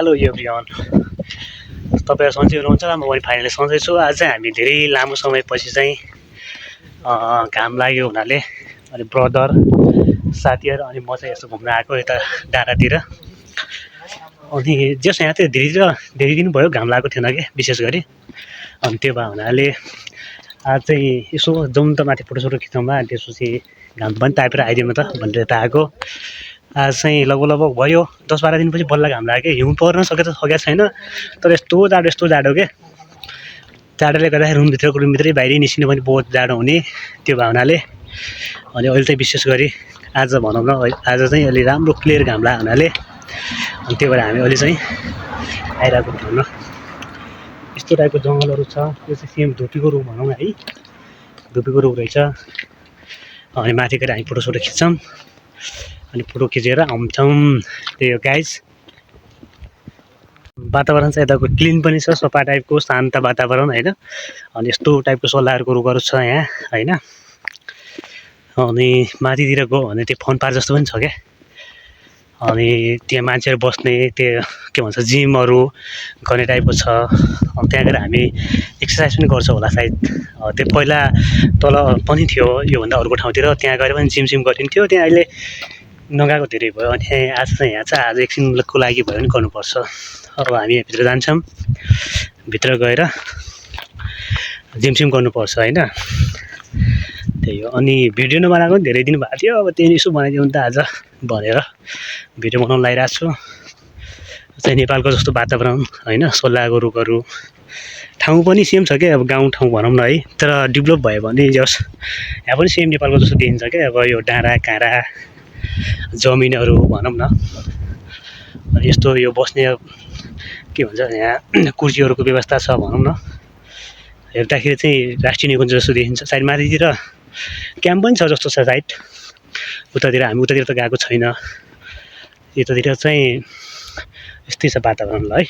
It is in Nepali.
हेलो एभ्रिवान, तपाईँहरू सन्चै हुनुहुन्छ? म पनि फाइनली सन्चै छु। आज चाहिँ हामी धेरै लामो समयपछि चाहिँ घाम लाग्यो हुनाले अनि ब्रदर साथीहरू अनि म चाहिँ यसो घुम्न आएको यता डाँडातिर। अनि जस यहाँ चाहिँ धेरै दिन भयो घाम लागेको थिएन कि विशेष गरी, अनि त्यो भयो हुनाले आज चाहिँ यसो जाउँ त माथि फोटोसोटो खिचौँला, त्यसपछि घाम पनि तापेर आइदिउँ त भनेर यता आएको। आज चाहिँ लगभग भयो 10-12 दिनपछि बल्ल घाम लाग्यो। हिउँ पर्न सकेको छैन, तर यस्तो जाडो के जाडोले गर्दाखेरि रुमभित्रै बाहिरै निस्किनु पनि बहुत जाडो हुने त्यो भावनाले। अनि अहिले चाहिँ विशेष गरी आज भनौँ न, आज चाहिँ अलि राम्रो क्लियर घाम लाग्यो हुनाले अनि त्यो भएर हामी अहिले चाहिँ आइरहेको भनौँ न। यस्तो टाइपको जङ्गलहरू छ। यो चाहिँ सेम धुपीको रुख भनौँ न है, धुपीको रुख रहेछ। अनि माथि गएर हामी फोटोसोटो खिच्छौँ अनि फोटो खिचेर आउँछौँ। त्यही हो गाइज। वातावरण चाहिँ यताको क्लिन पनि छ, सफा टाइपको शान्त वातावरण होइन। अनि यस्तो टाइपको सल्लाहहरूको रुखहरू छ यहाँ होइन। अनि माथितिर गयो भने त्यो फन पार्क जस्तो पनि छ क्या। अनि त्यहाँ मान्छेहरू बस्ने त्यो के भन्छ जिमहरू गर्ने टाइपको छ। अनि त्यहाँ गएर हामी एक्सर्साइज पनि गर्छौँ होला सायद। त्यो पहिला तल पनि थियो योभन्दा अर्को ठाउँतिर, त्यहाँ गएर पनि जिम गरिन्थ्यो। त्यहाँ अहिले नगएको धेरै भयो। अनि यहाँ चाहिँ आज एकछिनको लागि भयो भने गर्नुपर्छ। अब हामी भित्र जान्छौँ, भित्र गएर जिम गर्नुपर्छ होइन। त्यही हो। अनि भिडियो नबनाएको पनि धेरै दिन भएको थियो, अब त्यही यसो बनाइदिउँ त आज भनेर भिडियो बनाउन लागिरहेको छु। चाहिँ नेपालको जस्तो वातावरण होइन, सल्लाहको रुखहरू, ठाउँ पनि सेम छ क्या, अब गाउँ ठाउँ भनौँ न है। तर डेभलप भयो भने जस यहाँ पनि सेम नेपालको जस्तो देखिन्छ क्या। अब यो डाँडा काँडा जमिनहरू भनौँ न। अनि यस्तो यो बस्ने के भन्छ यहाँ कुर्सीहरूको व्यवस्था छ भनौँ न। हेर्दाखेरि चाहिँ राष्ट्रिय निकुञ्ज जस्तो देखिन्छ। सायद माथितिर क्याम्प पनि छ जस्तो छ सायद। हामी उतातिर त गएको छैन। यतातिर चाहिँ यस्तै छ वातावरण ल है।